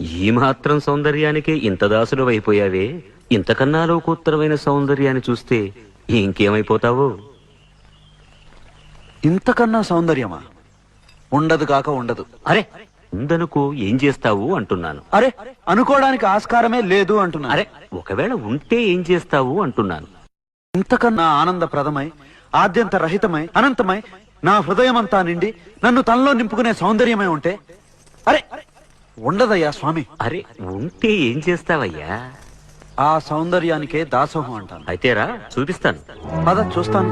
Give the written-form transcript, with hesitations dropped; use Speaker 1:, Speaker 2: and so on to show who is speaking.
Speaker 1: ఈ మాత్రం సౌందర్యానికి ఇంత దాసుడు అయిపోయావే, ఇంతకన్నా లోకోత్తరమైన సౌందర్యాన్ని చూస్తే ఇంకేమైపోతావో.
Speaker 2: ఇంతకన్నా సౌందర్యమా? ఉండదు కాక ఉండదు.
Speaker 1: అరే ఉందనుకో ఏం చేస్తావు అంటున్నాను.
Speaker 2: అరే అనుకోవడానికి ఆస్కారమే లేదు అంటున్నా.
Speaker 1: అరే ఒకవేళ ఉంటే ఏం చేస్తావు అంటున్నాను.
Speaker 2: ఇంతకన్నా ఆనందప్రదమై, ఆద్యంత రహితమై, అనంతమై, నా హృదయమంతా నిండి నన్ను తనలో నింపుకునే సౌందర్యమై ఉంటే అరే ఉండదయ్యా స్వామి.
Speaker 1: అరే ఉంటే ఏం చేస్తావయ్యా?
Speaker 2: ఆ సౌందర్యానికే దాసోహం అంటాను.
Speaker 1: అయితేరా చూపిస్తాను.
Speaker 2: పద చూస్తాను.